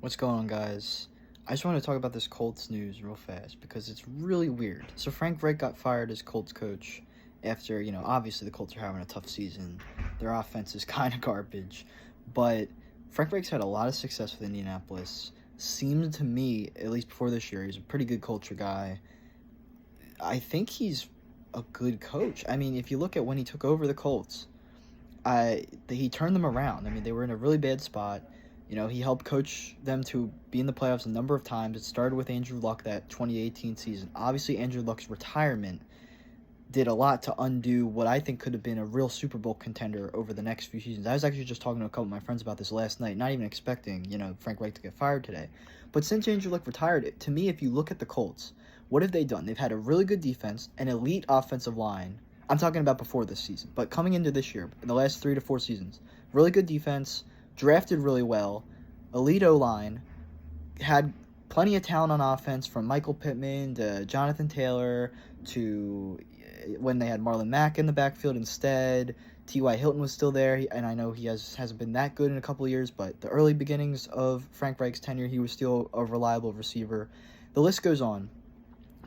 What's going on, guys? I just want to talk about this Colts news real fast because it's really weird. So Frank Reich got fired as Colts coach after, obviously the Colts are having a tough season. Their offense is kind of garbage, but Frank Reich's had a lot of success with Indianapolis. Seemed to me, at least before this year, he's a pretty good culture guy. I think he's a good coach. I mean, if you look at when he took over the Colts, he turned them around. I mean, they were in a really bad spot. He helped coach them to be in the playoffs a number of times. It started with Andrew Luck that 2018 season. Obviously, Andrew Luck's retirement did a lot to undo what I think could have been a real Super Bowl contender over the next few seasons. I was actually just talking to a couple of my friends about this last night, not even expecting, Frank Reich to get fired today. But since Andrew Luck retired, to me, if you look at the Colts, what have they done? They've had a really good defense, an elite offensive line. I'm talking about before this season, but coming into this year, in the last 3 to 4 seasons, really good defense, drafted really well, elite O-line, had plenty of talent on offense from Michael Pittman to Jonathan Taylor to when they had Marlon Mack in the backfield instead. T.Y. Hilton was still there, and I know he hasn't been that good in a couple of years, but the early beginnings of Frank Reich's tenure, he was still a reliable receiver. The list goes on.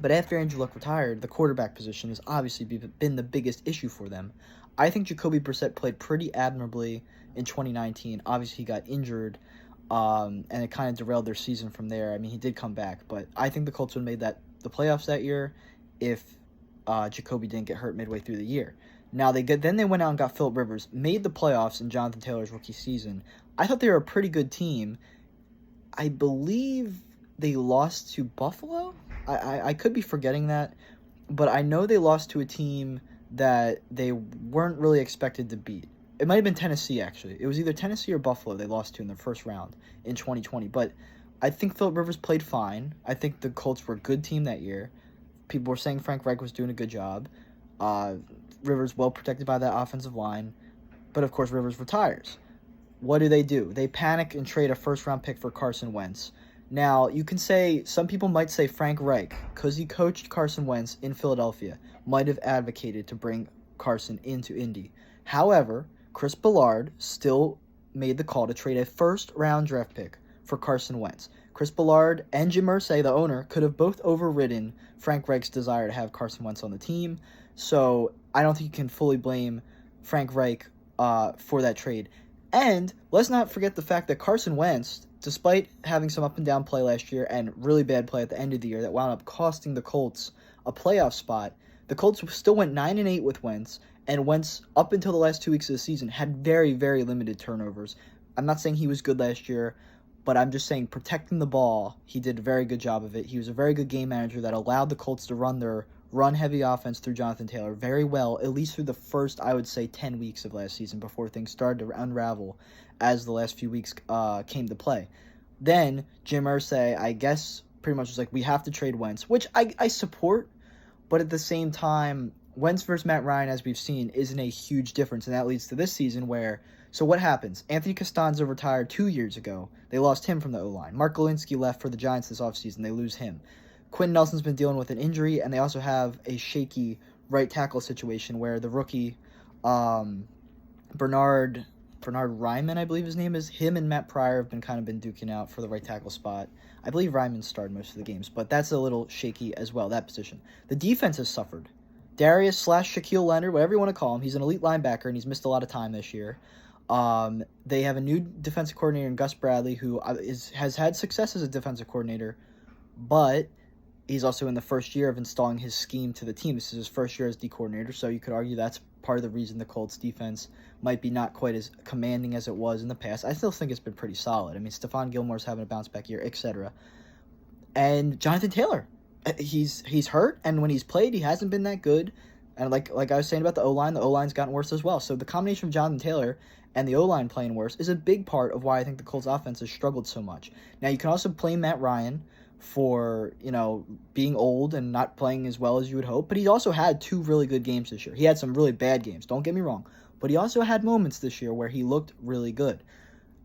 But after Andrew Luck retired, the quarterback position has obviously been the biggest issue for them. I think Jacoby Brissett played pretty admirably in 2019. Obviously, he got injured, and it kind of derailed their season from there. I mean, he did come back, but I think the Colts would have made the playoffs that year if Jacoby didn't get hurt midway through the year. Now then they went out and got Phillip Rivers, made the playoffs in Jonathan Taylor's rookie season. I thought they were a pretty good team. I believe they lost to Buffalo. I could be forgetting that, but I know they lost to a team that they weren't really expected to beat. It might have been Tennessee, actually. It was either Tennessee or Buffalo they lost to in the first round in 2020. But I think Phillip Rivers played fine. I think the Colts were a good team that year. People were saying Frank Reich was doing a good job. Rivers well protected by that offensive line. But, of course, Rivers retires. What do? They panic and trade a first-round pick for Carson Wentz. Now, you can say, some people might say Frank Reich, because he coached Carson Wentz in Philadelphia, might have advocated to bring Carson into Indy. However, Chris Ballard still made the call to trade a first-round draft pick for Carson Wentz. Chris Ballard and Jim Irsay, the owner, could have both overridden Frank Reich's desire to have Carson Wentz on the team. So I don't think you can fully blame Frank Reich for that trade. And let's not forget the fact that Carson Wentz, despite having some up and down play last year and really bad play at the end of the year that wound up costing the Colts a playoff spot, the Colts still went 9-8 with Wentz, and Wentz, up until the last 2 weeks of the season, had very, very limited turnovers. I'm not saying he was good last year, but I'm just saying protecting the ball, he did a very good job of it. He was a very good game manager that allowed the Colts to run their run-heavy offense through Jonathan Taylor very well, at least through the first, I would say, 10 weeks of last season before things started to unravel as the last few weeks came to play. Then Jim Irsay, I guess, pretty much was like, we have to trade Wentz, which I support, but at the same time, Wentz versus Matt Ryan, as we've seen, isn't a huge difference, and that leads to this season where, so what happens? Anthony Costanzo retired 2 years ago. They lost him from the O-line. Mark Golinsky left for the Giants this offseason. They lose him. Quentin Nelson's been dealing with an injury, and they also have a shaky right tackle situation where the rookie, Bernard Ryman, I believe his name is, him and Matt Pryor have been duking out for the right tackle spot. I believe Ryman started most of the games, but that's a little shaky as well, that position. The defense has suffered. Darius / Shaquille Leonard, whatever you want to call him, he's an elite linebacker, and he's missed a lot of time this year. They have a new defensive coordinator in Gus Bradley, who has had success as a defensive coordinator, but he's also in the first year of installing his scheme to the team. This is his first year as D coordinator, so you could argue that's part of the reason the Colts defense might be not quite as commanding as it was in the past. I still think it's been pretty solid. I mean, Stephon Gilmore's having a bounce-back year, etc. And Jonathan Taylor, he's hurt, and when he's played, he hasn't been that good. And like I was saying about the O-line's gotten worse as well. So the combination of Jonathan Taylor and the O-line playing worse is a big part of why I think the Colts offense has struggled so much. Now, you can also blame Matt Ryan for, being old and not playing as well as you would hope, but he also had 2 really good games this year. He had some really bad games, don't get me wrong, but he also had moments this year where he looked really good.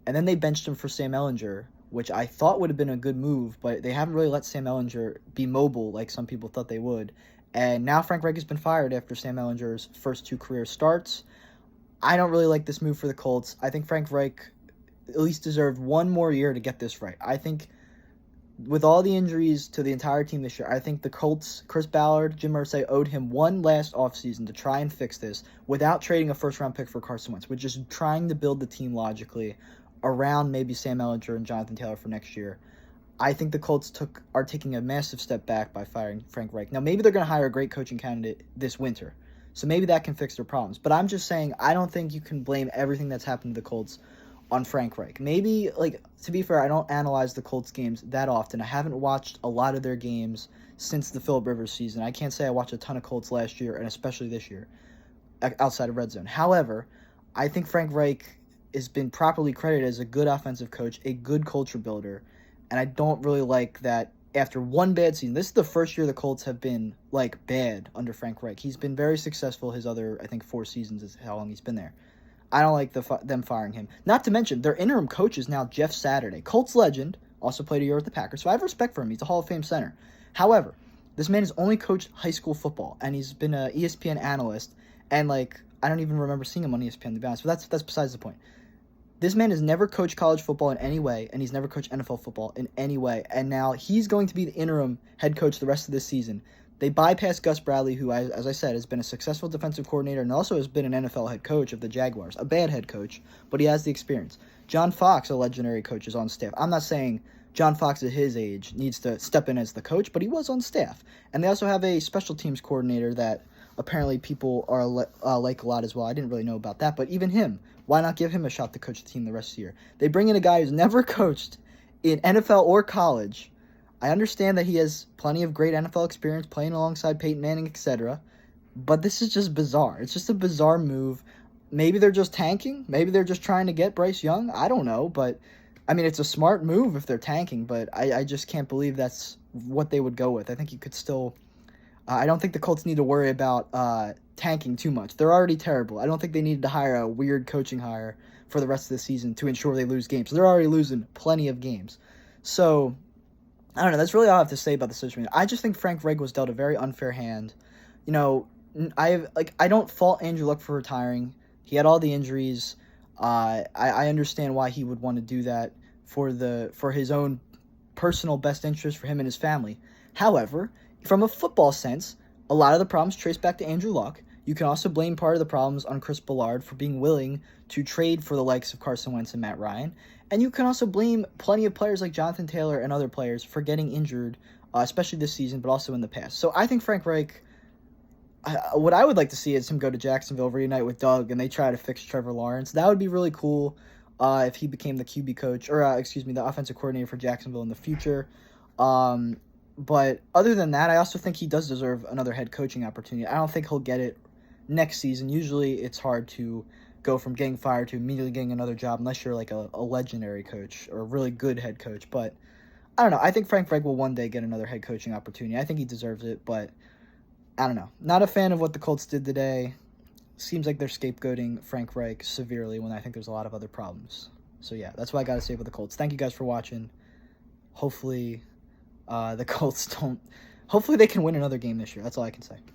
And then they benched him for Sam Ehlinger, which I thought would have been a good move, but they haven't really let Sam Ehlinger be mobile like some people thought they would. And now Frank Reich has been fired after Sam Ehlinger's first 2 career starts. I don't really like this move for the Colts. I think Frank Reich at least deserved one more year to get this right. I think with all the injuries to the entire team this year, I think the Colts, Chris Ballard, Jim Irsay owed him one last offseason to try and fix this without trading a first-round pick for Carson Wentz, which is trying to build the team logically around maybe Sam Ehlinger and Jonathan Taylor for next year. I think the Colts are taking a massive step back by firing Frank Reich. Now, maybe they're going to hire a great coaching candidate this winter, so maybe that can fix their problems. But I'm just saying, I don't think you can blame everything that's happened to the Colts on Frank Reich. Maybe, to be fair, I don't analyze the Colts games that often. I haven't watched a lot of their games since the Phillip Rivers season. I can't say I watched a ton of Colts last year, and especially this year, outside of Red Zone. However, I think Frank Reich has been properly credited as a good offensive coach, a good culture builder, and I don't really like that after one bad season. This is the first year the Colts have been, bad under Frank Reich. He's been very successful his other, I think, 4 seasons is how long he's been there. I don't like them firing him. Not to mention, their interim coach is now Jeff Saturday. Colts legend, also played a year with the Packers, so I have respect for him. He's a Hall of Fame center. However, this man has only coached high school football, and he's been an ESPN analyst, and, I don't even remember seeing him on ESPN, to be honest, but that's besides the point. This man has never coached college football in any way, and he's never coached NFL football in any way, and now he's going to be the interim head coach the rest of this season. They bypassed Gus Bradley, who, as I said, has been a successful defensive coordinator and also has been an NFL head coach of the Jaguars. A bad head coach, but he has the experience. John Fox, a legendary coach, is on staff. I'm not saying John Fox at his age needs to step in as the coach, but he was on staff. And they also have a special teams coordinator that apparently people are like a lot as well. I didn't really know about that, but even him, why not give him a shot to coach the team the rest of the year? They bring in a guy who's never coached in NFL or college. I understand that he has plenty of great NFL experience playing alongside Peyton Manning, etc., but this is just bizarre. It's just a bizarre move. Maybe they're just tanking. Maybe they're just trying to get Bryce Young. I don't know, but, it's a smart move if they're tanking, but I just can't believe that's what they would go with. I think you could still... I don't think the Colts need to worry about tanking too much. They're already terrible. I don't think they needed to hire a weird coaching hire for the rest of the season to ensure they lose games. They're already losing plenty of games. So... I don't know. That's really all I have to say about the situation. I just think Frank Reich was dealt a very unfair hand. I don't fault Andrew Luck for retiring. He had all the injuries. I understand why he would want to do that for his own personal best interest for him and his family. However, from a football sense, a lot of the problems trace back to Andrew Luck. You can also blame part of the problems on Chris Ballard for being willing to trade for the likes of Carson Wentz and Matt Ryan. And you can also blame plenty of players like Jonathan Taylor and other players for getting injured, especially this season, but also in the past. So I think Frank Reich, what I would like to see is him go to Jacksonville, reunite with Doug, and they try to fix Trevor Lawrence. That would be really cool if he became the QB coach, or the offensive coordinator for Jacksonville in the future. But other than that, I also think he does deserve another head coaching opportunity. I don't think he'll get it next season. Usually it's hard to go from getting fired to immediately getting another job unless you're like a legendary coach or a really good head coach. But I don't know. I think Frank Reich will one day get another head coaching opportunity. I think he deserves it, but I don't know. Not a fan of what the Colts did today. Seems like they're scapegoating Frank Reich severely when I think there's a lot of other problems. So yeah, that's what I got to say about the Colts. Thank you guys for watching. Hopefully the Colts don't... Hopefully they can win another game this year. That's all I can say.